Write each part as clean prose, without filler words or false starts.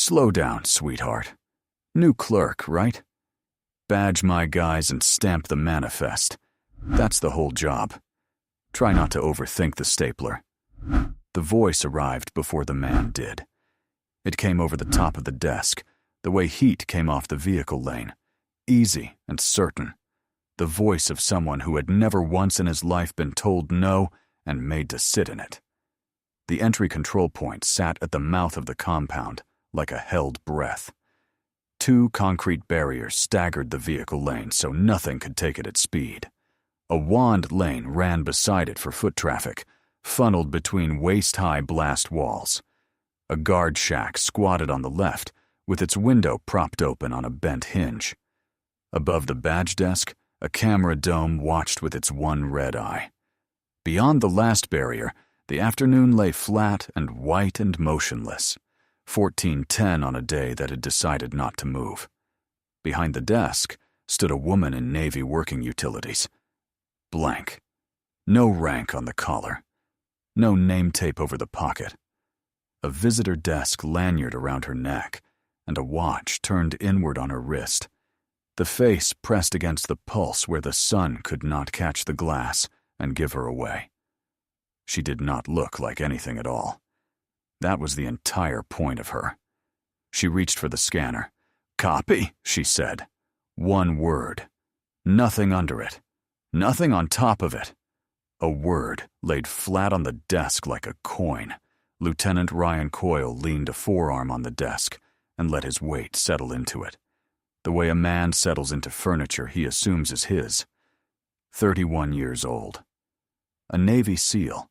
Slow down, sweetheart. New clerk, right? Badge my guys and stamp the manifest. That's the whole job. Try not to overthink the stapler. The voice arrived before the man did. It came over the top of the desk, the way heat came off the vehicle lane. Easy and certain. The voice of someone who had never once in his life been told no and made to sit in it. The entry control point sat at the mouth of the compound, like a held breath. 2 concrete barriers staggered the vehicle lane so nothing could take it at speed. A wand lane ran beside it for foot traffic, funneled between waist-high blast walls. A guard shack squatted on the left, with its window propped open on a bent hinge. Above the badge desk, a camera dome watched with its one red eye. Beyond the last barrier, the afternoon lay flat and white and motionless, 14:10 on a day that had decided not to move. Behind the desk stood a woman in Navy working utilities. Blank. No rank on the collar. No name tape over the pocket. A visitor desk lanyard around her neck, and a watch turned inward on her wrist. The face pressed against the pulse where the sun could not catch the glass and give her away. She did not look like anything at all. That was the entire point of her. She reached for the scanner. "Copy," she said. One word. Nothing under it. Nothing on top of it. A word laid flat on the desk like a coin. Lieutenant Ryan Coyle leaned a forearm on the desk and let his weight settle into it. The way a man settles into furniture he assumes is his. 31 years old. A Navy SEAL,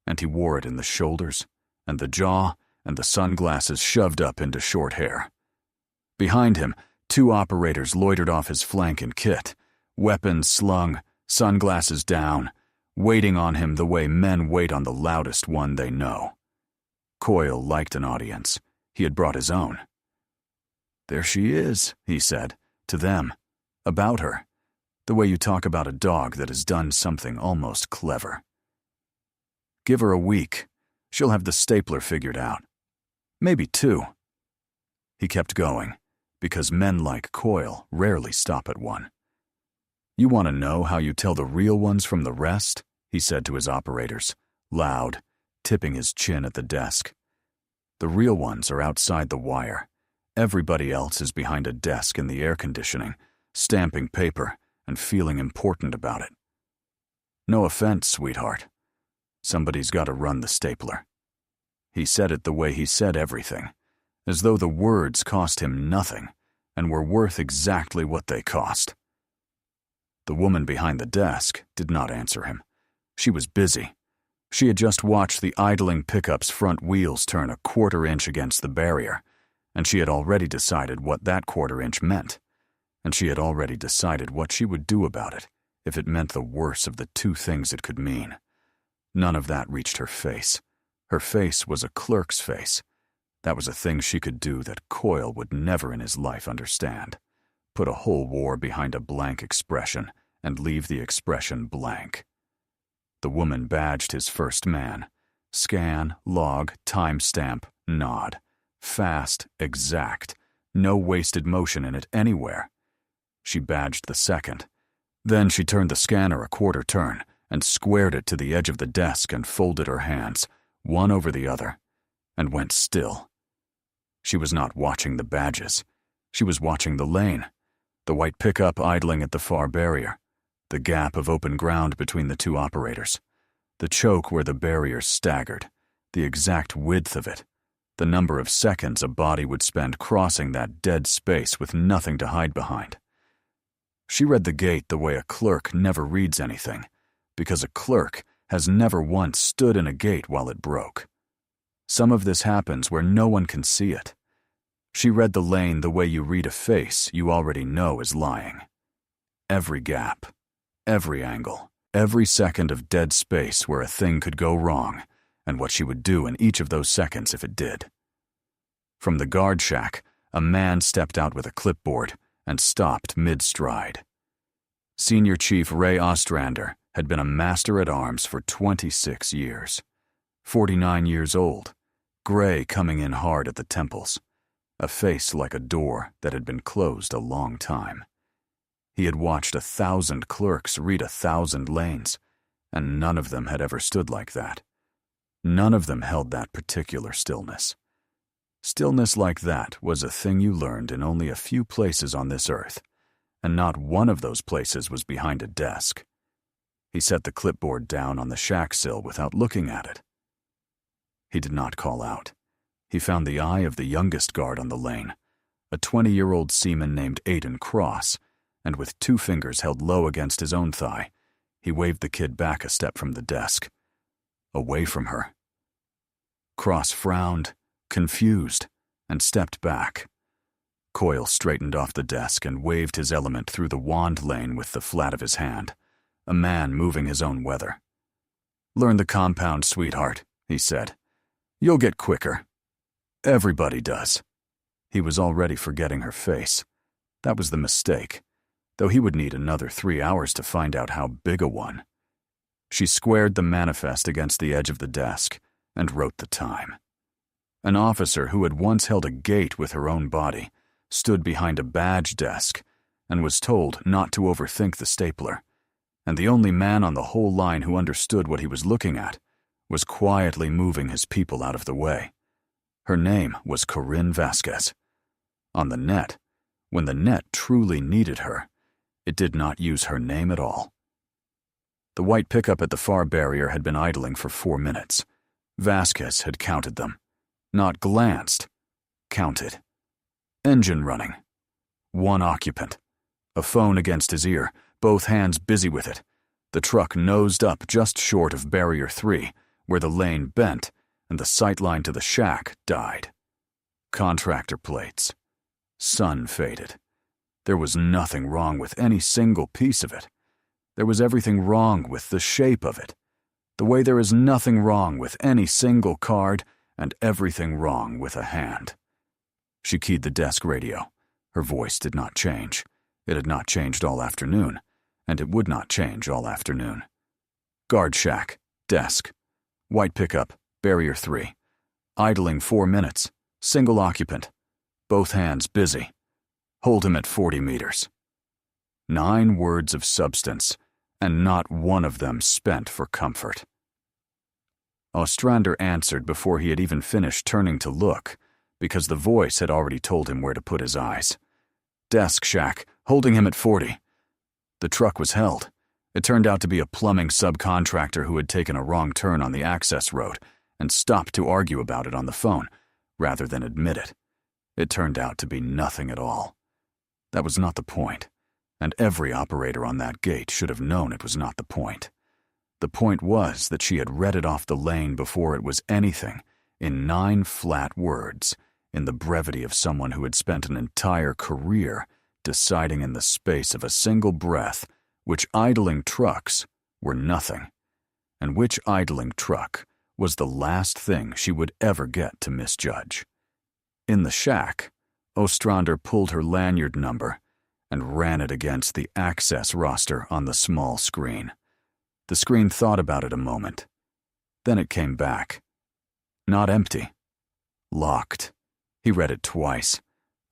and he wore it in the shoulders, and the jaw, and the sunglasses shoved up into short hair. Behind him, 2 operators loitered off his flank in kit, weapons slung, sunglasses down, waiting on him the way men wait on the loudest one they know. Coyle liked an audience. He had brought his own. "There she is," he said, to them, about her, the way you talk about a dog that has done something almost clever. "Give her a week. She'll have the stapler figured out. Maybe 2. He kept going, because men like Coyle rarely stop at one. "You want to know how you tell the real ones from the rest?" he said to his operators, loud, tipping his chin at the desk. "The real ones are outside the wire. Everybody else is behind a desk in the air conditioning, stamping paper and feeling important about it. No offense, sweetheart. Somebody's got to run the stapler." He said it the way he said everything, as though the words cost him nothing and were worth exactly what they cost. The woman behind the desk did not answer him. She was busy. She had just watched the idling pickup's front wheels turn a quarter-inch against the barrier, and she had already decided what that quarter-inch meant, and she had already decided what she would do about it if it meant the worst of the 2 things it could mean. None of that reached her face. Her face was a clerk's face. That was a thing she could do that Coyle would never in his life understand. Put a whole war behind a blank expression and leave the expression blank. The woman badged his first man. Scan, log, timestamp, nod. Fast, exact. No wasted motion in it anywhere. She badged the second. Then she turned the scanner a quarter turn and squared it to the edge of the desk and folded her hands, one over the other, and went still. She was not watching the badges. She was watching the lane, the white pickup idling at the far barrier, the gap of open ground between the 2 operators, the choke where the barrier staggered, the exact width of it, the number of seconds a body would spend crossing that dead space with nothing to hide behind. She read the gate the way a clerk never reads anything, because a clerk has never once stood in a gate while it broke. Some of this happens where no one can see it. She read the lane the way you read a face you already know is lying. Every gap, every angle, every second of dead space where a thing could go wrong, and what she would do in each of those seconds if it did. From the guard shack, a man stepped out with a clipboard and stopped mid-stride. Senior Chief Ray Ostrander had been a master-at-arms for 26 years. 49 years old, gray coming in hard at the temples. a face like a door that had been closed a long time. He had watched 1,000 clerks read 1,000 lanes, and none of them had ever stood like that. None of them held that particular stillness. Stillness like that was a thing you learned in only a few places on this earth, and not one of those places was behind a desk. He set the clipboard down on the shack sill without looking at it. He did not call out. He found the eye of the youngest guard on the lane, a 20-year-old seaman named Aiden Cross, and with 2 fingers held low against his own thigh, he waved the kid back a step from the desk. Away from her. Cross frowned, confused, and stepped back. Coyle straightened off the desk and waved his element through the wand lane with the flat of his hand, a man moving his own weather. "Learn the compound, sweetheart," he said. "You'll get quicker. Everybody does." He was already forgetting her face. That was the mistake, though he would need another 3 hours to find out how big a one. She squared the manifest against the edge of the desk and wrote the time. An officer who had once held a gate with her own body stood behind a badge desk and was told not to overthink the stapler, and the only man on the whole line who understood what he was looking at was quietly moving his people out of the way. Her name was Corinne Vasquez. On the net, when the net truly needed her, it did not use her name at all. The white pickup at the far barrier had been idling for 4 minutes. Vasquez had counted them. Not glanced. Counted. Engine running. 1 occupant. A phone against his ear, both hands busy with it. The truck nosed up just short of Barrier 3, where the lane bent and the sightline to the shack died. Contractor plates. Sun faded. There was nothing wrong with any single piece of it. There was everything wrong with the shape of it, the way there is nothing wrong with any single card and everything wrong with a hand. She keyed the desk radio. Her voice did not change. It had not changed all afternoon, and it would not change all afternoon. Guard shack, desk, white pickup, Barrier 3. Idling 4 minutes, single occupant, both hands busy. Hold him at 40 meters. 9 words of substance, and not one of them spent for comfort. Ostrander answered before he had even finished turning to look, because the voice had already told him where to put his eyes. Desk shack, holding him at 40. The truck was held. It turned out to be a plumbing subcontractor who had taken a wrong turn on the access road and stopped to argue about it on the phone, rather than admit it. It turned out to be nothing at all. That was not the point, and every operator on that gate should have known it was not the point. The point was that she had read it off the lane before it was anything, in 9 flat words, in the brevity of someone who had spent an entire career deciding in the space of a single breath which idling trucks were nothing, and which idling truck was the last thing she would ever get to misjudge. In the shack, Ostrander pulled her lanyard number and ran it against the access roster on the small screen. The screen thought about it a moment. Then it came back. Not empty. Locked. He read it twice.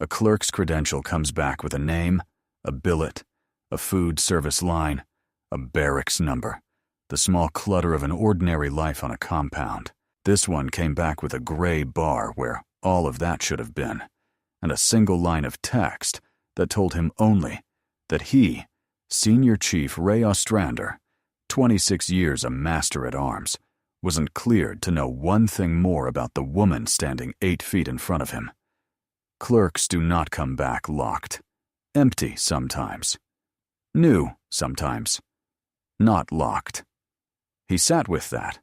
A clerk's credential comes back with a name, a billet, a food service line, a barracks number, the small clutter of an ordinary life on a compound. This one came back with a gray bar where all of that should have been, and a single line of text that told him only that he, Senior Chief Ray Ostrander, 26 years a master-at-arms, wasn't cleared to know one thing more about the woman standing 8 feet in front of him. Clerks do not come back locked. Empty sometimes. New sometimes. Not locked. He sat with that,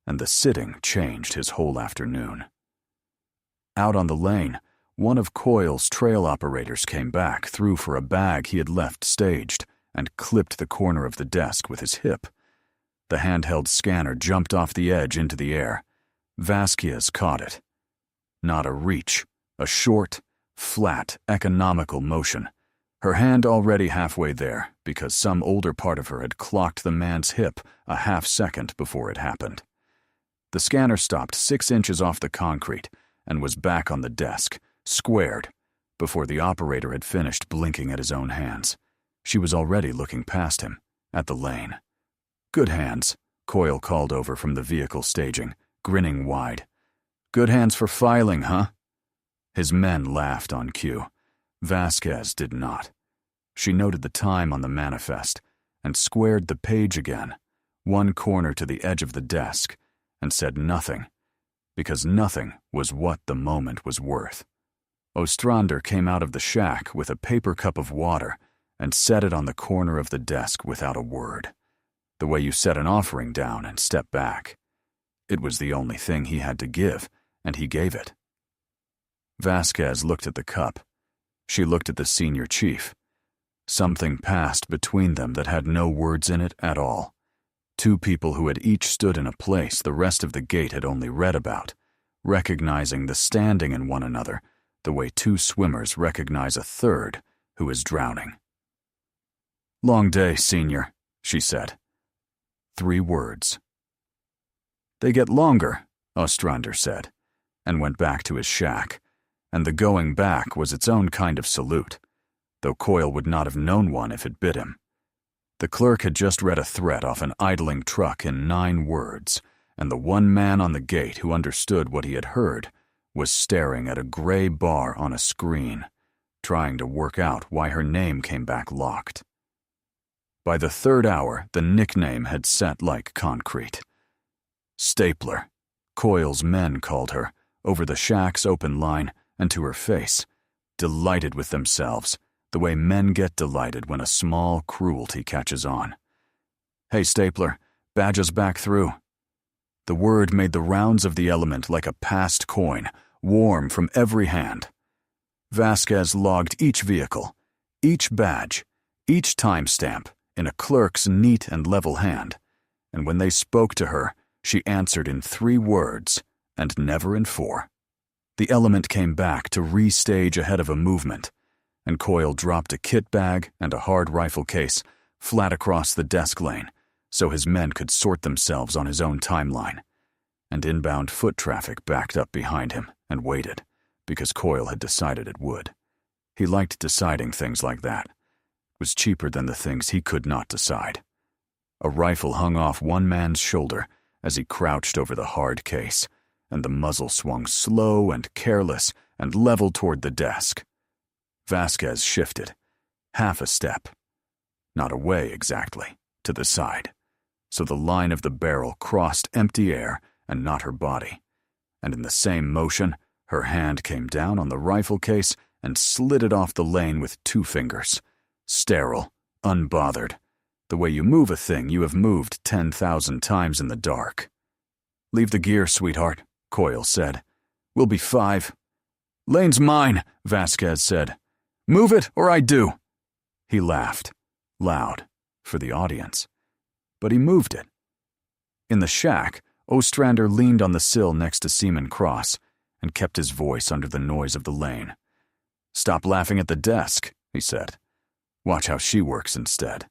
and the sitting changed his whole afternoon. Out on the lane, one of Coyle's trail operators came back through for a bag he had left staged and clipped the corner of the desk with his hip. The handheld scanner jumped off the edge into the air. Vasquez caught it. Not a reach, a short, flat, economical motion. Her hand already halfway there because some older part of her had clocked the man's hip a half second before it happened. The scanner stopped 6 inches off the concrete and was back on the desk, squared, before the operator had finished blinking at his own hands. She was already looking past him, at the lane. "Good hands," Coyle called over from the vehicle staging, grinning wide. "Good hands for filing, huh?" His men laughed on cue. Vasquez did not. She noted the time on the manifest and squared the page again, one corner to the edge of the desk, and said nothing, because nothing was what the moment was worth. Ostrander came out of the shack with a paper cup of water and set it on the corner of the desk without a word, the way you set an offering down and step back. It was the only thing he had to give, and he gave it. Vasquez looked at the cup. She looked at the senior chief. Something passed between them that had no words in it at all. Two people who had each stood in a place the rest of the gate had only read about, recognizing the standing in one another the way two swimmers recognize a third who is drowning. "Long day, senior," she said. 3 words. "They get longer," Ostrander said, and went back to his shack, and the going back was its own kind of salute, though Coyle would not have known one if it bit him. The clerk had just read a threat off an idling truck in 9 words, and the one man on the gate who understood what he had heard was staring at a gray bar on a screen, trying to work out why her name came back locked. By the 3rd hour, the nickname had set like concrete. Stapler, Coyle's men called her, over the shack's open line and to her face, delighted with themselves, the way men get delighted when a small cruelty catches on. "Hey, Stapler, badge us back through." The word made the rounds of the element like a passed coin, warm from every hand. Vasquez logged each vehicle, each badge, each timestamp in a clerk's neat and level hand, and when they spoke to her, she answered in 3 words and never in 4. The element came back to restage ahead of a movement, and Coyle dropped a kit bag and a hard rifle case flat across the desk lane so his men could sort themselves on his own timeline, and inbound foot traffic backed up behind him and waited, because Coyle had decided it would. He liked deciding things like that. It was cheaper than the things he could not decide. A rifle hung off one man's shoulder as he crouched over the hard case, and the muzzle swung slow and careless and level toward the desk. Vasquez shifted, half a step, not away exactly, to the side, so the line of the barrel crossed empty air and not her body, and in the same motion, her hand came down on the rifle case and slid it off the lane with 2 fingers, sterile, unbothered, the way you move a thing you have moved 10,000 times in the dark. "Leave the gear, sweetheart," Coyle said. "We'll be 5. "Lane's mine," Vasquez said. "Move it or I do." He laughed, loud, for the audience. But he moved it. In the shack, Ostrander leaned on the sill next to Seaman Cross and kept his voice under the noise of the lane. "Stop laughing at the desk," he said. "Watch how she works instead."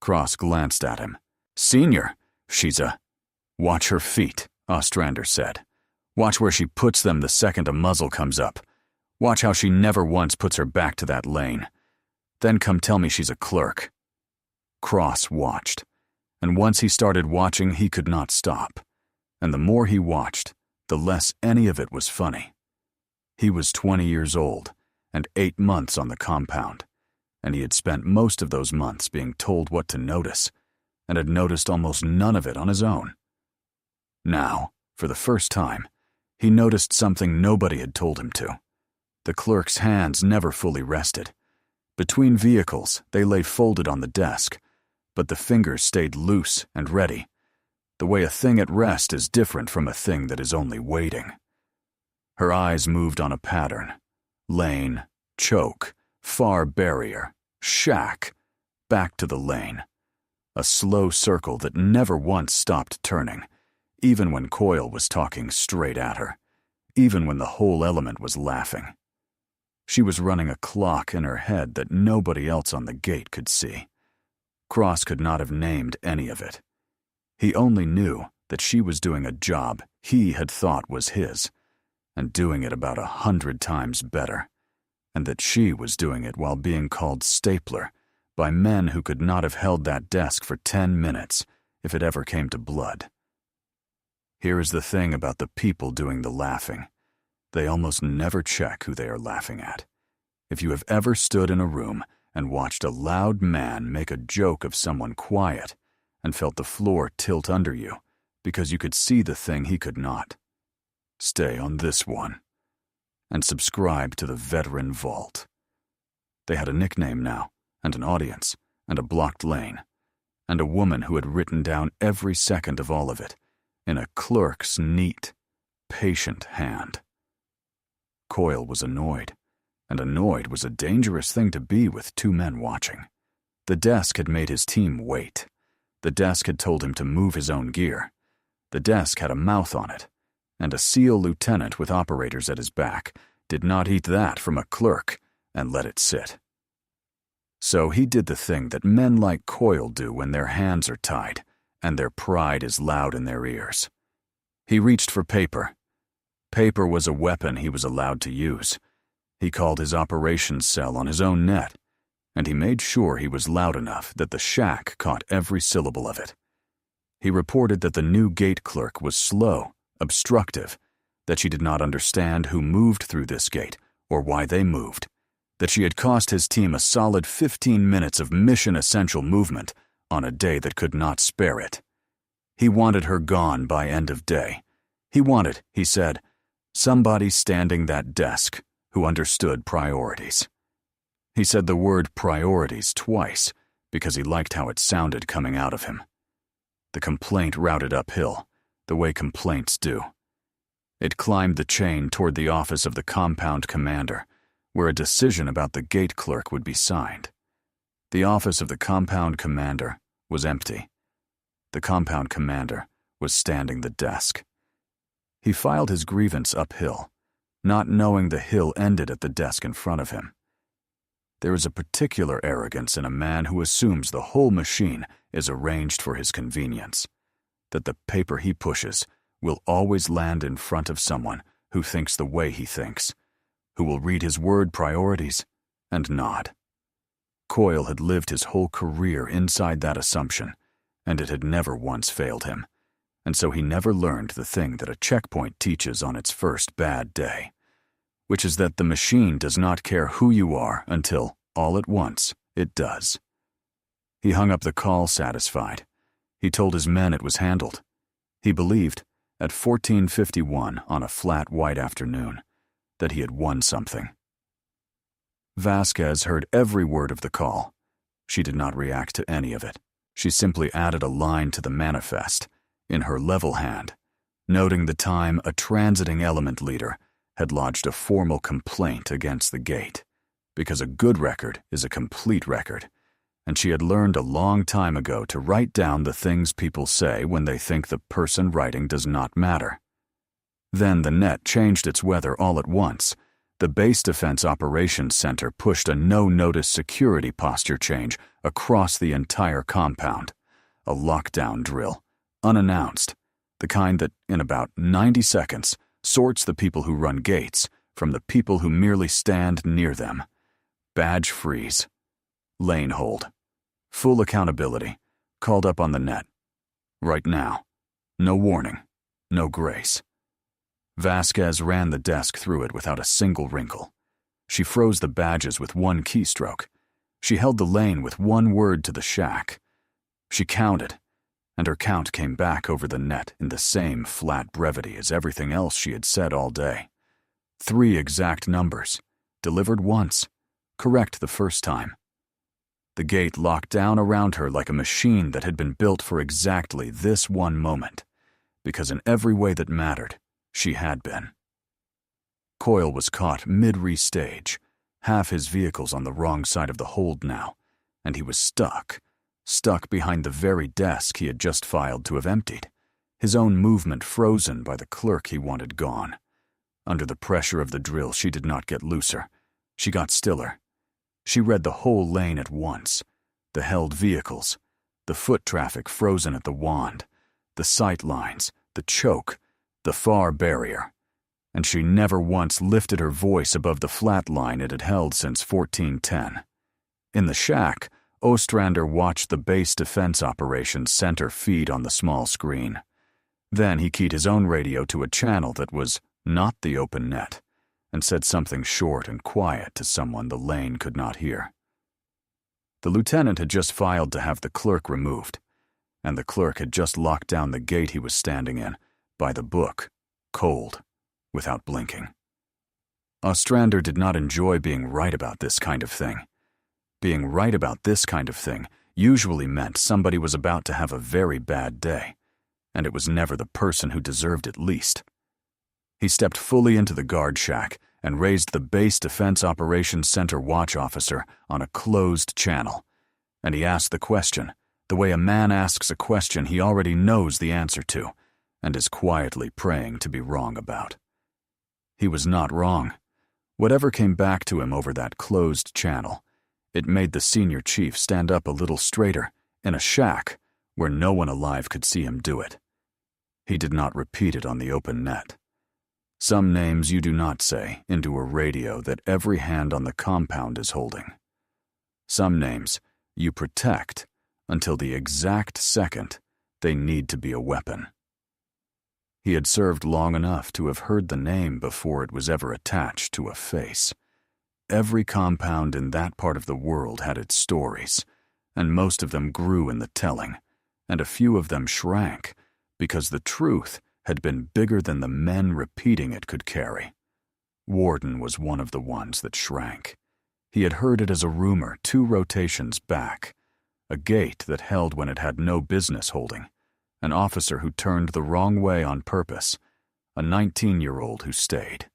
Cross glanced at him. "Senior, she's a—" "Watch her feet," Ostrander said. "Watch where she puts them the second a muzzle comes up. Watch how she never once puts her back to that lane. Then come tell me she's a clerk." Cross watched, and once he started watching, he could not stop. And the more he watched, the less any of it was funny. He was 20 years old and 8 months on the compound, and he had spent most of those months being told what to notice, and had noticed almost none of it on his own. Now, for the first time, he noticed something nobody had told him to. The clerk's hands never fully rested. Between vehicles, they lay folded on the desk, but the fingers stayed loose and ready. The way a thing at rest is different from a thing that is only waiting. Her eyes moved on a pattern. Lane, choke, far barrier, shack, back to the lane. A slow circle that never once stopped turning, even when Coyle was talking straight at her, even when the whole element was laughing. She was running a clock in her head that nobody else on the gate could see. Cross could not have named any of it. He only knew that she was doing a job he had thought was his, and doing it about 100 times better, and that she was doing it while being called stapler by men who could not have held that desk for 10 minutes if it ever came to blood. Here is the thing about the people doing the laughing. They almost never check who they are laughing at. If you have ever stood in a room and watched a loud man make a joke of someone quiet and felt the floor tilt under you because you could see the thing he could not, stay on this one and subscribe to the Veteran Vault. They had a nickname now, and an audience, and a blocked lane, and a woman who had written down every second of all of it in a clerk's neat, patient hand. Coyle was annoyed, and annoyed was a dangerous thing to be with two men watching. The desk had made his team wait. The desk had told him to move his own gear. The desk had a mouth on it, and a SEAL lieutenant with operators at his back did not eat that from a clerk and let it sit. So he did the thing that men like Coyle do when their hands are tied and their pride is loud in their ears. He reached for paper. Paper was a weapon he was allowed to use. He called his operations cell on his own net, and he made sure he was loud enough that the shack caught every syllable of it. He reported that the new gate clerk was slow, obstructive, that she did not understand who moved through this gate or why they moved, that she had cost his team a solid 15 minutes of mission-essential movement on a day that could not spare it. He wanted her gone by end of day. He wanted, he said, somebody standing that desk who understood priorities. He said the word priorities twice because he liked how it sounded coming out of him. The complaint routed uphill, the way complaints do. It climbed the chain toward the office of the compound commander, where a decision about the gate clerk would be signed. The office of the compound commander was empty. The compound commander was standing the desk. He filed his grievance uphill, not knowing the hill ended at the desk in front of him. There is a particular arrogance in a man who assumes the whole machine is arranged for his convenience, that the paper he pushes will always land in front of someone who thinks the way he thinks, who will read his word priorities and nod. Coyle had lived his whole career inside that assumption, and it had never once failed him, and so he never learned the thing that a checkpoint teaches on its first bad day, which is that the machine does not care who you are until, all at once, it does. He hung up the call satisfied. He told his men it was handled. He believed, at 14:51 on a flat white afternoon, that he had won something. Vasquez heard every word of the call. She did not react to any of it. She simply added a line to the manifest, in her level hand, noting the time a transiting element leader had lodged a formal complaint against the gate, because a good record is a complete record, and she had learned a long time ago to write down the things people say when they think the person writing does not matter. Then the net changed its weather all at once. The Base Defense Operations Center pushed a no-notice security posture change across the entire compound, a lockdown drill, unannounced, the kind that, in about 90 seconds, sorts the people who run gates from the people who merely stand near them. Badge freeze. Lane hold. Full accountability. Called up on the net. Right now. No warning. No grace. Vasquez ran the desk through it without a single wrinkle. She froze the badges with one keystroke. She held the lane with one word to the shack. She counted, and her count came back over the net in the same flat brevity as everything else she had said all day. 3 exact numbers, delivered once, correct the first time. The gate locked down around her like a machine that had been built for exactly this one moment, because in every way that mattered, she had been. Coyle was caught mid-restage, half his vehicle's on the wrong side of the hold now, and he was stuck behind the very desk he had just filed to have emptied, his own movement frozen by the clerk he wanted gone. Under the pressure of the drill, she did not get looser. She got stiller. She read the whole lane at once, the held vehicles, the foot traffic frozen at the wand, the sight lines, the choke, the far barrier, and she never once lifted her voice above the flat line it had held since 1410. In the shack, Ostrander watched the base defense operations center feed on the small screen. Then he keyed his own radio to a channel that was not the open net, and said something short and quiet to someone the lane could not hear. The lieutenant had just filed to have the clerk removed, and the clerk had just locked down the gate he was standing in, by the book, cold, without blinking. Ostrander did not enjoy being right about this kind of thing. Being right about this kind of thing usually meant somebody was about to have a very bad day, and it was never the person who deserved it least. He stepped fully into the guard shack and raised the Base Defense Operations Center watch officer on a closed channel, and he asked the question, the way a man asks a question he already knows the answer to, and is quietly praying to be wrong about. He was not wrong. Whatever came back to him over that closed channel, it made the senior chief stand up a little straighter in a shack where no one alive could see him do it. He did not repeat it on the open net. Some names you do not say into a radio that every hand on the compound is holding. Some names you protect until the exact second they need to be a weapon. He had served long enough to have heard the name before it was ever attached to a face. Every compound in that part of the world had its stories, and most of them grew in the telling, and a few of them shrank because the truth had been bigger than the men repeating it could carry. Warden was one of the ones that shrank. He had heard it as a rumor 2 rotations back, a gate that held when it had no business holding, an officer who turned the wrong way on purpose, a 19-year-old who stayed.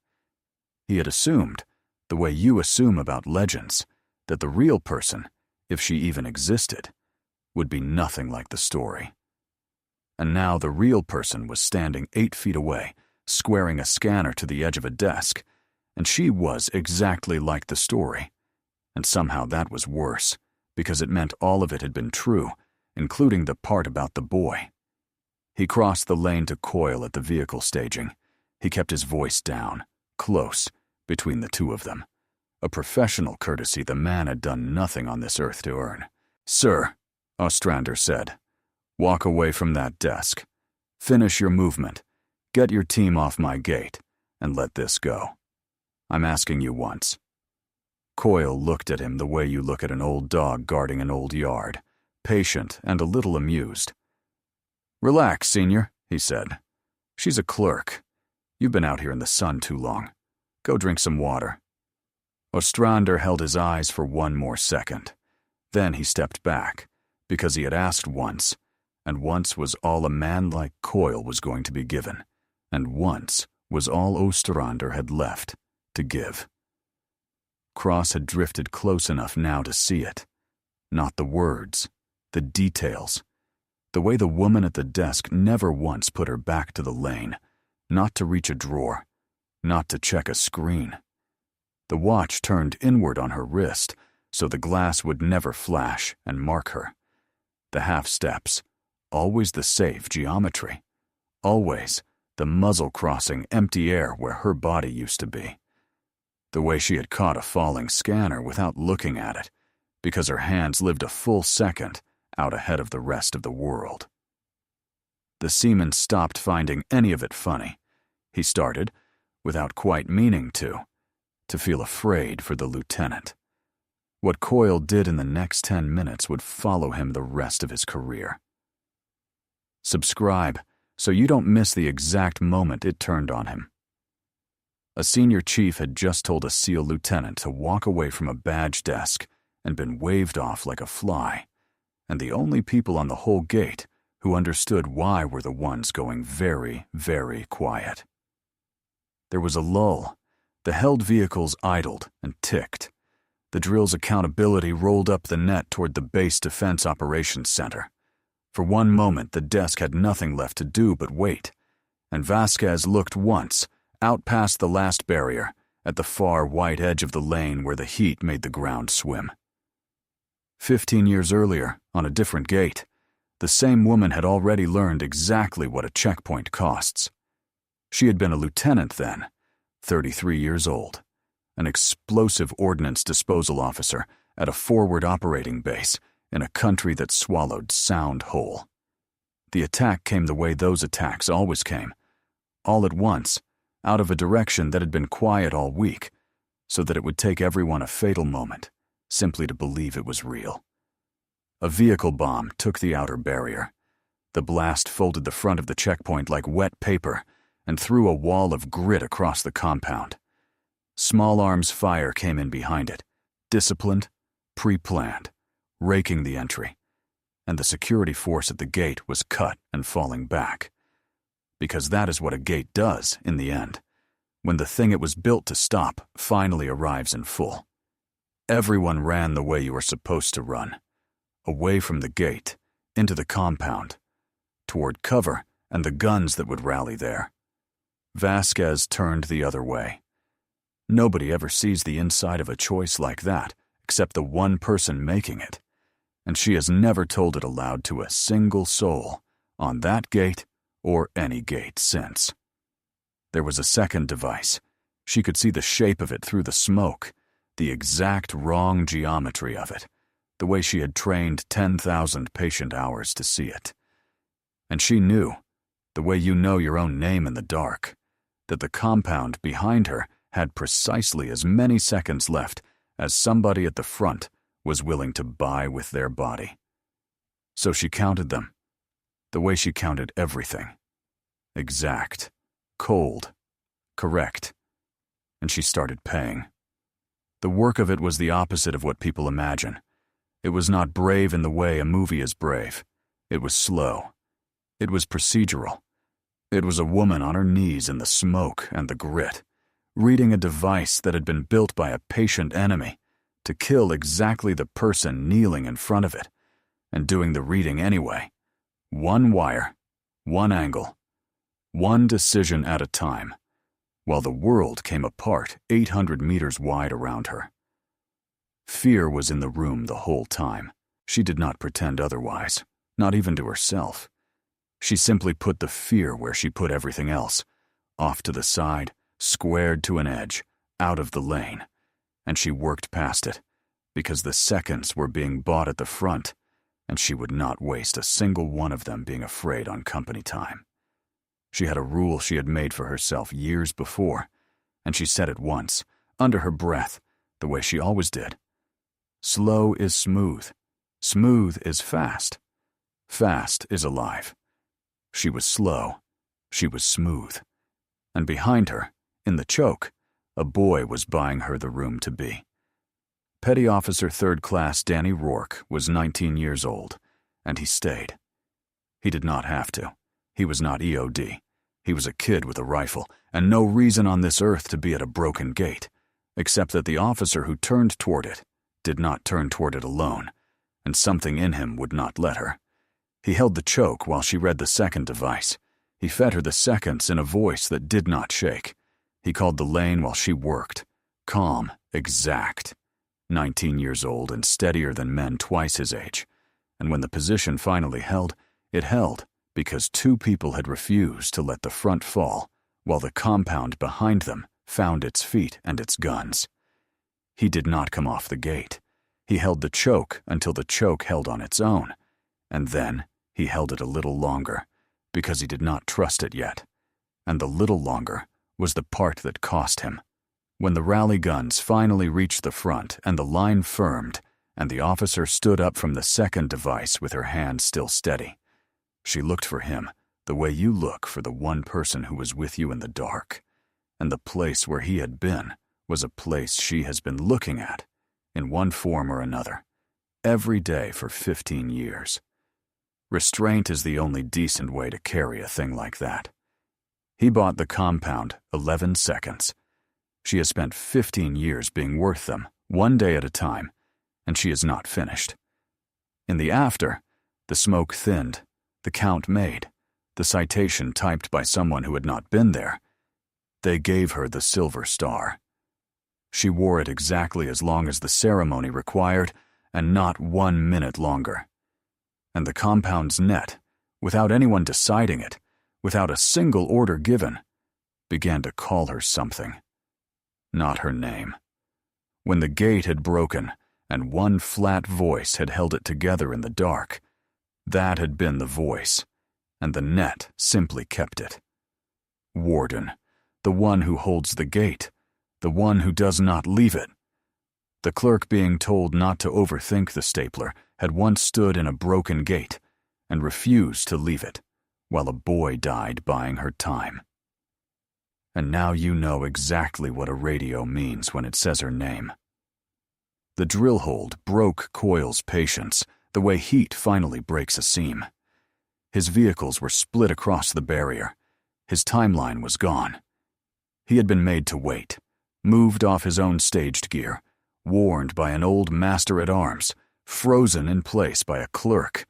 He had assumed, the way you assume about legends, that the real person, if she even existed, would be nothing like the story. And now the real person was standing 8 feet away, squaring a scanner to the edge of a desk, and she was exactly like the story. And somehow that was worse, because it meant all of it had been true, including the part about the boy. He crossed the lane to Coyle at the vehicle staging. He kept his voice down, close, between the two of them. A professional courtesy the man had done nothing on this earth to earn. "Sir," Ostrander said, "walk away from that desk. Finish your movement. Get your team off my gate, and let this go. I'm asking you once." Coyle looked at him the way you look at an old dog guarding an old yard, patient and a little amused. "Relax, Senior," he said. "She's a clerk. You've been out here in the sun too long. Go drink some water." Ostrander held his eyes for one more second. Then he stepped back, because he had asked once, and once was all a man like Coyle was going to be given, and once was all Ostrander had left to give. Cross had drifted close enough now to see it. Not the words, the details. The way the woman at the desk never once put her back to the lane, not to reach a drawer, not to check a screen. The watch turned inward on her wrist, so the glass would never flash and mark her. The half steps, always the safe geometry. Always the muzzle crossing empty air where her body used to be. The way she had caught a falling scanner without looking at it, because her hands lived a full second out ahead of the rest of the world. The seaman stopped finding any of it funny. He started, without quite meaning to feel afraid for the lieutenant. What Coyle did in the next 10 minutes would follow him the rest of his career. Subscribe so you don't miss the exact moment it turned on him. A senior chief had just told a SEAL lieutenant to walk away from a badge desk and been waved off like a fly, and the only people on the whole gate who understood why were the ones going very, very quiet. There was a lull. The held vehicles idled and ticked. The drill's accountability rolled up the net toward the Base Defense Operations Center. For one moment, the desk had nothing left to do but wait, and Vasquez looked once, out past the last barrier, at the far white edge of the lane where the heat made the ground swim. 15 years earlier, on a different gate, the same woman had already learned exactly what a checkpoint costs. She had been a lieutenant then, 33 years old, an explosive ordnance disposal officer at a forward operating base in a country that swallowed sound whole. The attack came the way those attacks always came, all at once, out of a direction that had been quiet all week, so that it would take everyone a fatal moment, simply to believe it was real. A vehicle bomb took the outer barrier. The blast folded the front of the checkpoint like wet paper and threw a wall of grit across the compound. Small arms fire came in behind it, disciplined, pre-planned, raking the entry, and the security force at the gate was cut and falling back. Because that is what a gate does in the end, when the thing it was built to stop finally arrives in full. Everyone ran the way you were supposed to run, away from the gate, into the compound, toward cover and the guns that would rally there. Vasquez turned the other way. Nobody ever sees the inside of a choice like that except the one person making it, and she has never told it aloud to a single soul on that gate or any gate since. There was a second device. She could see the shape of it through the smoke, the exact wrong geometry of it, the way she had trained 10,000 patient hours to see it. And she knew, the way you know your own name in the dark, that the compound behind her had precisely as many seconds left as somebody at the front was willing to buy with their body. So she counted them, the way she counted everything. Exact, cold, correct. And she started paying. The work of it was the opposite of what people imagine. It was not brave in the way a movie is brave. It was slow. It was procedural. It was a woman on her knees in the smoke and the grit, reading a device that had been built by a patient enemy to kill exactly the person kneeling in front of it, and doing the reading anyway. One wire, one angle, one decision at a time, while the world came apart 800 meters wide around her. Fear was in the room the whole time. She did not pretend otherwise, not even to herself. She simply put the fear where she put everything else, off to the side, squared to an edge, out of the lane, and she worked past it, because the seconds were being bought at the front, and she would not waste a single one of them being afraid on company time. She had a rule she had made for herself years before, and she said it once, under her breath, the way she always did. Slow is smooth. Smooth is fast. Fast is alive. She was slow. She was smooth. And behind her, in the choke, a boy was buying her the room to be. Petty Officer 3rd Class Danny Rourke was 19 years old, and he stayed. He did not have to. He was not EOD. He was a kid with a rifle, and no reason on this earth to be at a broken gate, except that the officer who turned toward it did not turn toward it alone, and something in him would not let her. He held the choke while she read the second device. He fed her the seconds in a voice that did not shake. He called the lane while she worked. Calm, exact. 19 years old and steadier than men twice his age. And when the position finally held, it held because two people had refused to let the front fall, while the compound behind them found its feet and its guns. He did not come off the gate. He held the choke until the choke held on its own, and then he held it a little longer, because he did not trust it yet. And the little longer was the part that cost him. When the rally guns finally reached the front and the line firmed, and the officer stood up from the second device with her hand still steady, she looked for him the way you look for the one person who was with you in the dark. And the place where he had been was a place she has been looking at, in one form or another, every day for 15 years. Restraint is the only decent way to carry a thing like that. He bought the compound 11 seconds. She has spent 15 years being worth them, one day at a time, and she is not finished. In the after, the smoke thinned, the count made, the citation typed by someone who had not been there. They gave her the silver star. She wore it exactly as long as the ceremony required, and not 1 minute longer. And the compound's net, without anyone deciding it, without a single order given, began to call her something. not her name. When the gate had broken and one flat voice had held it together in the dark, that had been the voice, and the net simply kept it. Warden, the one who holds the gate, the one who does not leave it. The clerk, being told not to overthink the stapler, had once stood in a broken gate and refused to leave it, while a boy died buying her time. And now you know exactly what a radio means when it says her name. The drill hold broke Coyle's patience, the way heat finally breaks a seam. His vehicles were split across the barrier. His timeline was gone. He had been made to wait, moved off his own staged gear, warned by an old master-at-arms, frozen in place by a clerk,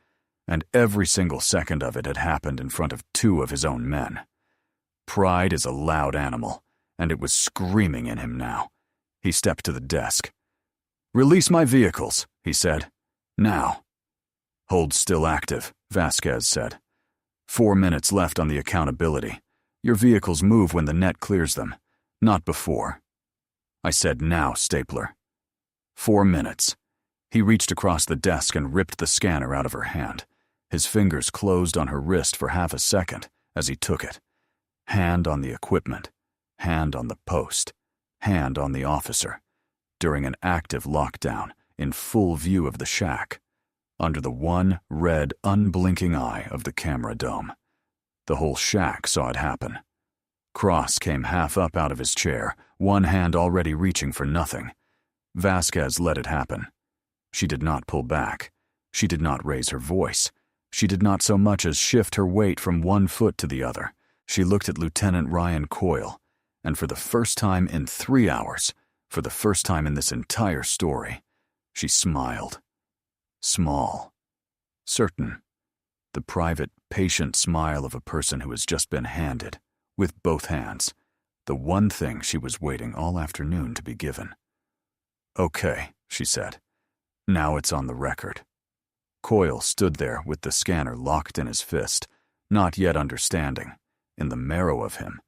and every single second of it had happened in front of two of his own men. Pride is a loud animal, and it was screaming in him now. He stepped to the desk. "Release my vehicles," he said. "Now." "Hold still active," Vasquez said. 4 minutes left on the accountability. Your vehicles move when the net clears them, not before. I said now, Stapler. 4 minutes. He reached across the desk and ripped the scanner out of her hand. His fingers closed on her wrist for half a second as he took it. Hand on the equipment, hand on the post, hand on the officer, during an active lockdown in full view of the shack, under the one red, unblinking eye of the camera dome. The whole shack saw it happen. Cross came half up out of his chair, one hand already reaching for nothing. Vasquez let it happen. She did not pull back. She did not raise her voice. She did not so much as shift her weight from one foot to the other. She looked at Lieutenant Ryan Coyle, and for the first time in 3 hours, for the first time in this entire story, she smiled. Small. Certain. The private, patient smile of a person who has just been handed, with both hands, the one thing she was waiting all afternoon to be given. "Okay," she said. "Now it's on the record." Coyle stood there with the scanner locked in his fist, not yet understanding, in the marrow of him,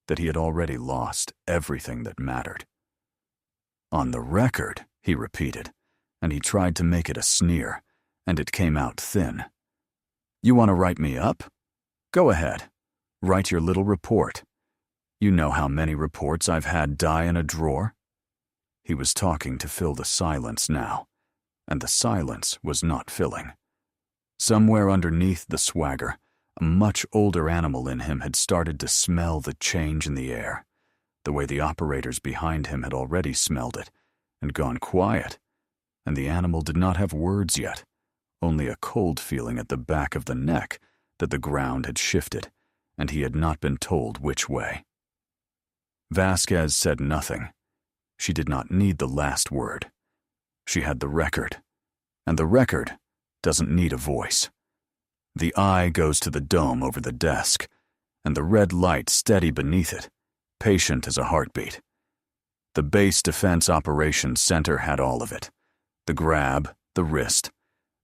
that he had already lost everything that mattered. "On the record," he repeated, and he tried to make it a sneer, and it came out thin. "You want to write me up? Go ahead. Write your little report. You know how many reports I've had die in a drawer?" He was talking to fill the silence now, and the silence was not filling. Somewhere underneath the swagger, a much older animal in him had started to smell the change in the air, the way the operators behind him had already smelled it, and gone quiet, and the animal did not have words yet, only a cold feeling at the back of the neck that the ground had shifted, and he had not been told which way. Vasquez said nothing. She did not need the last word. She had the record, and the record doesn't need a voice. The eye goes to the dome over the desk, and the red light steady beneath it, patient as a heartbeat. The Base Defense Operations Center had all of it. The grab, the wrist,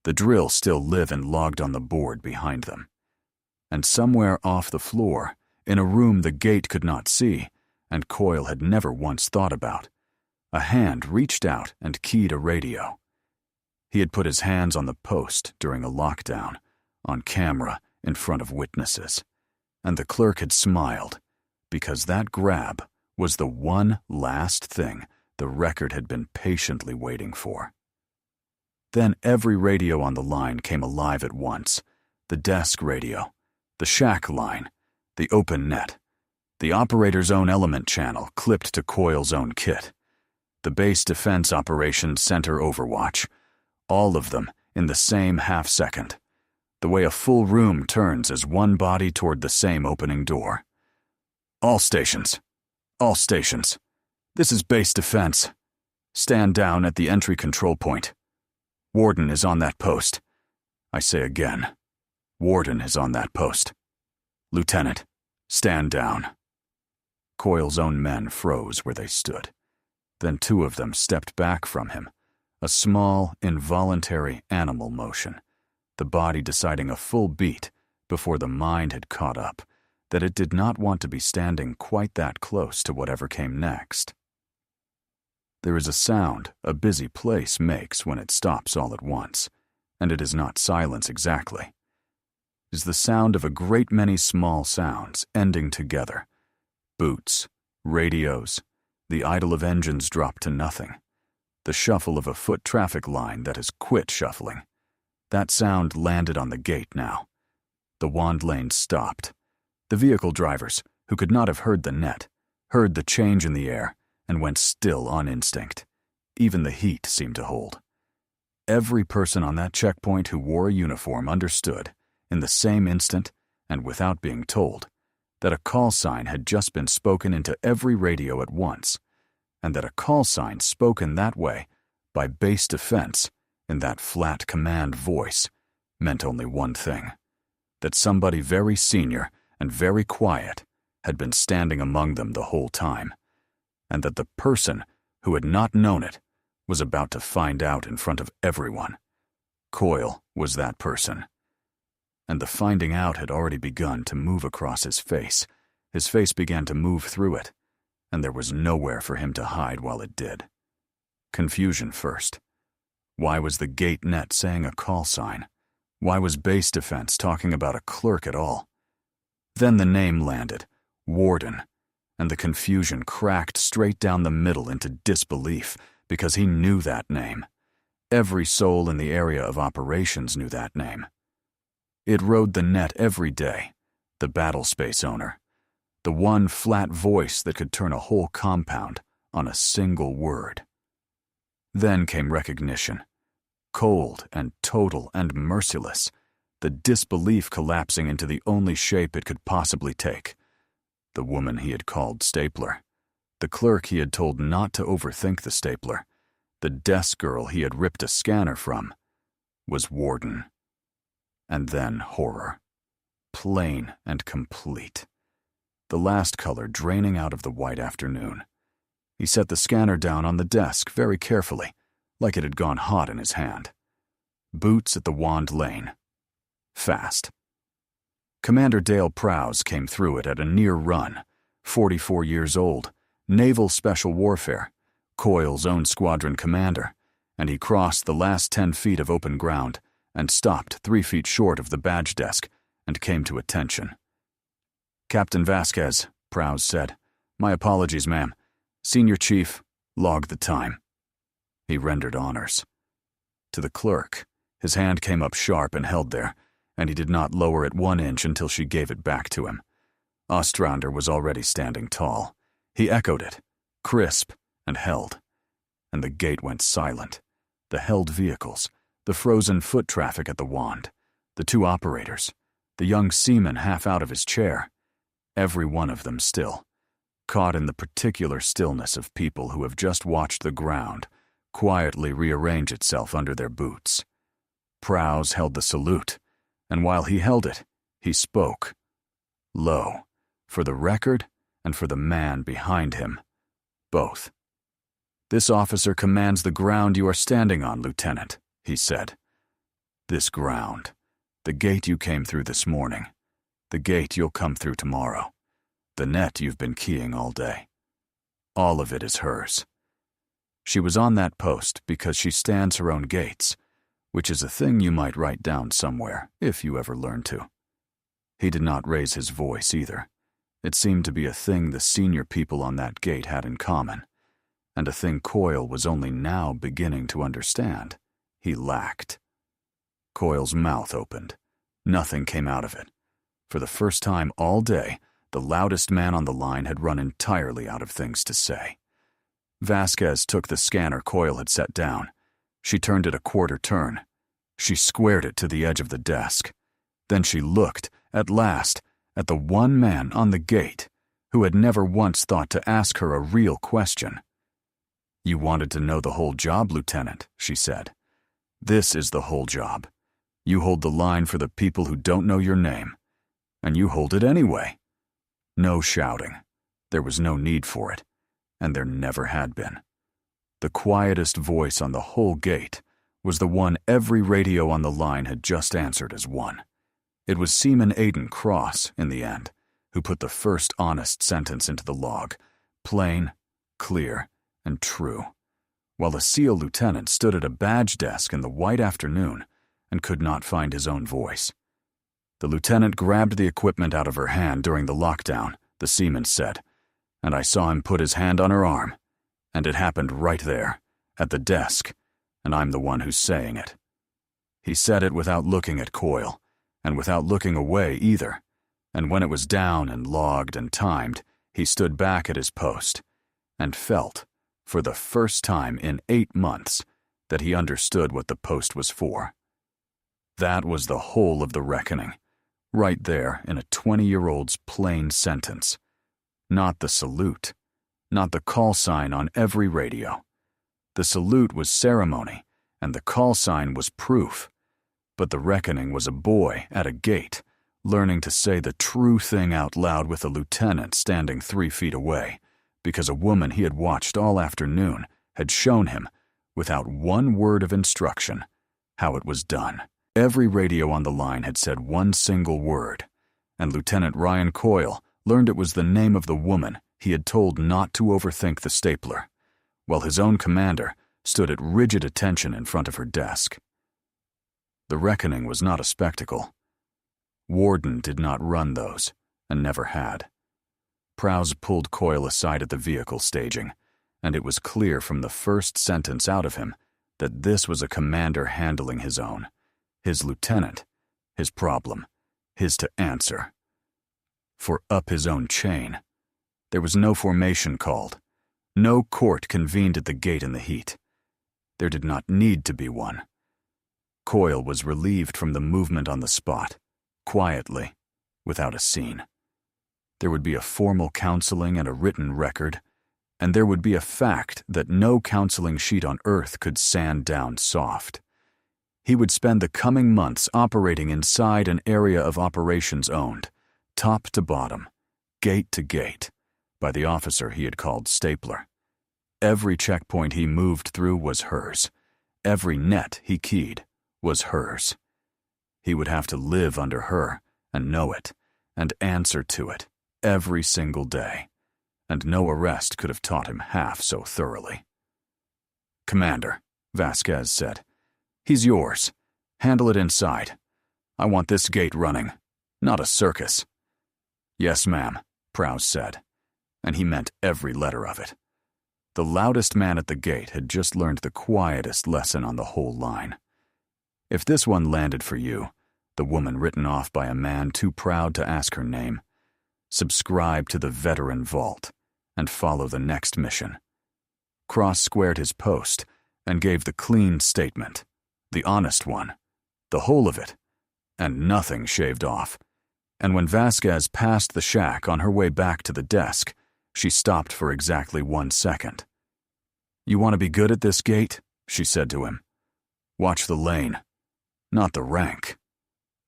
the drill still live and logged on the board behind them. And somewhere off the floor, in a room the gate could not see, and Coyle had never once thought about, a hand reached out and keyed a radio. He had put his hands on the post during a lockdown, on camera, in front of witnesses, and the clerk had smiled, because that grab was the one last thing the record had been patiently waiting for. Then every radio on the line came alive at once, the desk radio, the shack line, the open net, the operator's own element channel clipped to Coyle's own kit, the Base Defense Operations Center Overwatch, all of them in the same half-second, the way a full room turns as one body toward the same opening door. All stations. This is Base Defense. Stand down at the entry control point. Warden is on that post. I say again, Warden is on that post. Lieutenant, stand down." Coyle's own men froze where they stood. Then two of them stepped back from him, a small, involuntary animal motion, the body deciding a full beat before the mind had caught up, that it did not want to be standing quite that close to whatever came next. There is a sound a busy place makes when it stops all at once, and it is not silence exactly. It is the sound of a great many small sounds ending together. Boots, radios, the idle of engines dropped to nothing, the shuffle of a foot traffic line that has quit shuffling. That sound landed on the gate now. The wand lane stopped. The vehicle drivers, who could not have heard the net, heard the change in the air and went still on instinct. Even the heat seemed to hold. Every person on that checkpoint who wore a uniform understood, in the same instant and without being told, that a call sign had just been spoken into every radio at once, and that a call sign spoken that way, by base defense, in that flat command voice, meant only one thing: that somebody very senior and very quiet had been standing among them the whole time, and that the person who had not known it was about to find out in front of everyone. Coyle was that person. And the finding out had already begun to move across his face. His face began to move through it, and there was nowhere for him to hide while it did. Confusion first. Why was the gate net saying a call sign? Why was base defense talking about a clerk at all? Then the name landed, Warden, and the confusion cracked straight down the middle into disbelief, because he knew that name. Every soul in the area of operations knew that name. It rode the net every day, the battle space owner, the one flat voice that could turn a whole compound on a single word. Then came recognition, cold and total and merciless, the disbelief collapsing into the only shape it could possibly take. The woman he had called Stapler, the clerk he had told not to overthink the stapler, the desk girl he had ripped a scanner from, was Warden. And then horror, plain and complete. The last color draining out of the white afternoon. He set the scanner down on the desk very carefully, like it had gone hot in his hand. Boots at the wand lane. Fast. Commander Dale Prowse came through it at a near run, 44 years old, naval special warfare, Coyle's own squadron commander, and he crossed the last 10 feet of open ground and stopped 3 feet short of the badge desk and came to attention. "Captain Vasquez," Prowse said. "My apologies, ma'am. Senior Chief, log the time." He rendered honors. To the clerk, his hand came up sharp and held there, and he did not lower it 1 inch until she gave it back to him. Ostrander was already standing tall. He echoed it, crisp, and held. And the gate went silent. The held vehicles, the frozen foot traffic at the wand, the 2 operators, the young seaman half out of his chair, every one of them still, caught in the particular stillness of people who have just watched the ground quietly rearrange itself under their boots. Prowse held the salute, and while he held it, he spoke. Low, for the record and for the man behind him, both. "This officer commands the ground you are standing on, Lieutenant," he said. "This ground, the gate you came through this morning, the gate you'll come through tomorrow, the net you've been keying all day. All of it is hers. She was on that post because she stands her own gates, which is a thing you might write down somewhere, if you ever learn to." He did not raise his voice either. It seemed to be a thing the senior people on that gate had in common, and a thing Coyle was only now beginning to understand. He lacked. Coyle's mouth opened. Nothing came out of it. For the first time all day, the loudest man on the line had run entirely out of things to say. Vasquez took the scanner Coyle had set down. She turned it a quarter turn. She squared it to the edge of the desk. Then she looked, at last, at the one man on the gate who had never once thought to ask her a real question. "You wanted to know the whole job, Lieutenant," she said. "This is the whole job. You hold the line for the people who don't know your name. And you hold it anyway. No shouting. There was no need for it. And there never had been. The quietest voice on the whole gate was the one every radio on the line had just answered as one. It was Seaman Aidan Cross, in the end, who put the first honest sentence into the log, plain, clear, and true. while a SEAL lieutenant stood at a badge desk in the white afternoon and could not find his own voice. The lieutenant grabbed the equipment out of her hand during the lockdown, the seaman said, and I saw him put his hand on her arm, and it happened right there, at the desk, and I'm the one who's saying it. He said it without looking at Coyle, and without looking away either, and when it was down and logged and timed, he stood back at his post and felt, for the first time in 8 months, that he understood what the post was for. That was the whole of the reckoning, right there in a 20-year-old's plain sentence. Not the salute, not the call sign on every radio. The salute was ceremony, and the call sign was proof. But the reckoning was a boy at a gate, learning to say the true thing out loud with a lieutenant standing 3 feet away, because a woman he had watched all afternoon had shown him, without one word of instruction, how it was done. Every radio on the line had said one single word, and Lieutenant Ryan Coyle learned it was the name of the woman he had told not to overthink the stapler, while his own commander stood at rigid attention in front of her desk. The reckoning was not a spectacle. Warden did not run those, and never had. Prowse pulled Coyle aside at the vehicle staging, and it was clear from the first sentence out of him that this was a commander handling his own, his lieutenant, his problem, his to answer. For up his own chain, there was no formation called, no court convened at the gate in the heat. There did not need to be one. Coyle was relieved from the movement on the spot, quietly, without a scene. There would be a formal counseling and a written record, and there would be a fact that no counseling sheet on earth could sand down soft. He would spend the coming months operating inside an area of operations owned, top to bottom, gate to gate, by the officer he had called Stapler. Every checkpoint he moved through was hers. Every net he keyed was hers. He would have to live under her and know it and answer to it every single day, and no arrest could have taught him half so thoroughly. "Commander," Vasquez said, "he's yours. Handle it inside. I want this gate running, not a circus." "Yes, ma'am," Prowse said, and he meant every letter of it. The loudest man at the gate had just learned the quietest lesson on the whole line. If this one landed for you, the woman written off by a man too proud to ask her name, subscribe to the veteran vault and follow the next mission. Cross squared his post and gave the clean statement, the honest one, the whole of it, and nothing shaved off. And when Vasquez passed the shack on her way back to the desk, she stopped for exactly 1 second. "You want to be good at this gate?" she said to him. "Watch the lane, not the rank."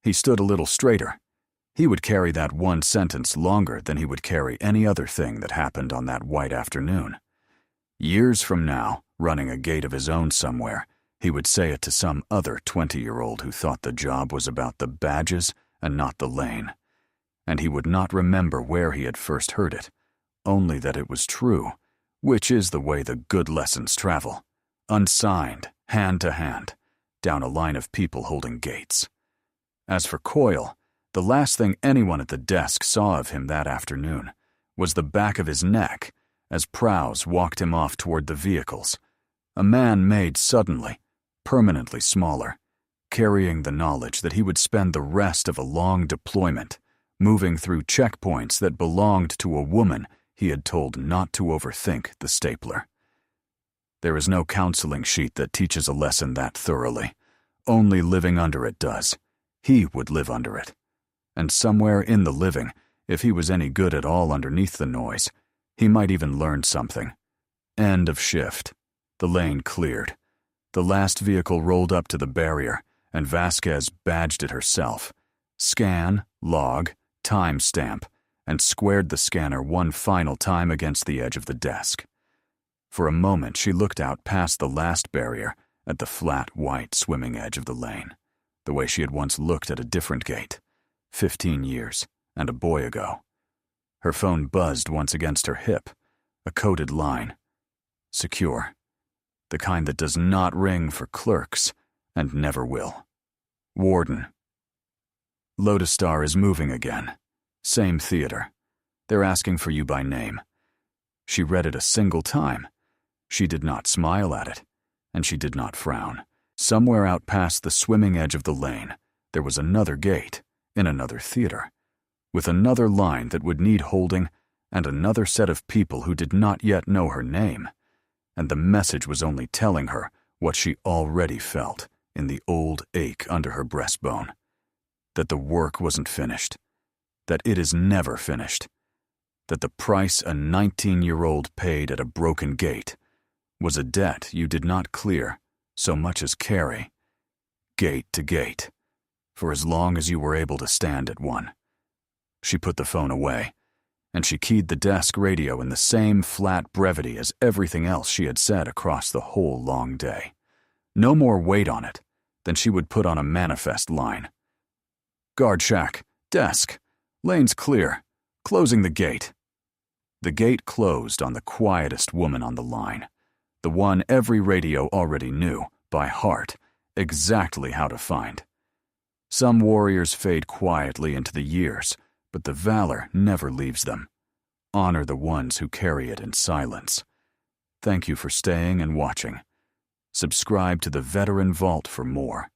He stood a little straighter. He would carry that one sentence longer than he would carry any other thing that happened on that white afternoon. Years from now, running a gate of his own somewhere, he would say it to some other 20-year-old who thought the job was about the badges and not the lane. And he would not remember where he had first heard it, only that it was true, which is the way the good lessons travel, unsigned, hand to hand, down a line of people holding gates. As for Coyle, the last thing anyone at the desk saw of him that afternoon was the back of his neck as Prowse walked him off toward the vehicles, a man made suddenly, permanently smaller, carrying the knowledge that he would spend the rest of a long deployment moving through checkpoints that belonged to a woman he had told not to overthink the stapler. There is no counseling sheet that teaches a lesson that thoroughly. Only living under it does. He would live under it. And somewhere in the living, if he was any good at all underneath the noise, he might even learn something. End of shift. The lane cleared. The last vehicle rolled up to the barrier, and Vasquez badged it herself. Scan, log, timestamp, and squared the scanner one final time against the edge of the desk. For a moment she looked out past the last barrier at the flat, white swimming edge of the lane, the way she had once looked at a different gate, 15 years and a boy ago. Her phone buzzed once against her hip, a coded line. Secure. The kind that does not ring for clerks, and never will. Warden. Lotus Star is moving again. Same theater. They're asking for you by name. She read it a single time. She did not smile at it, and she did not frown. Somewhere out past the swimming edge of the lane, there was another gate, in another theater, with another line that would need holding and another set of people who did not yet know her name. And the message was only telling her what she already felt in the old ache under her breastbone. That the work wasn't finished. That it is never finished. That the price a 19-year-old paid at a broken gate was a debt you did not clear so much as carry, gate to gate, for as long as you were able to stand at one. She put the phone away, and she keyed the desk radio in the same flat brevity as everything else she had said across the whole long day. No more weight on it than she would put on a manifest line. Guard shack, desk, lanes clear, closing the gate. The gate closed on the quietest woman on the line, the one every radio already knew, by heart, exactly how to find. Some warriors fade quietly into the years, but the valor never leaves them. Honor the ones who carry it in silence. Thank you for staying and watching. Subscribe to the Veteran Vault for more.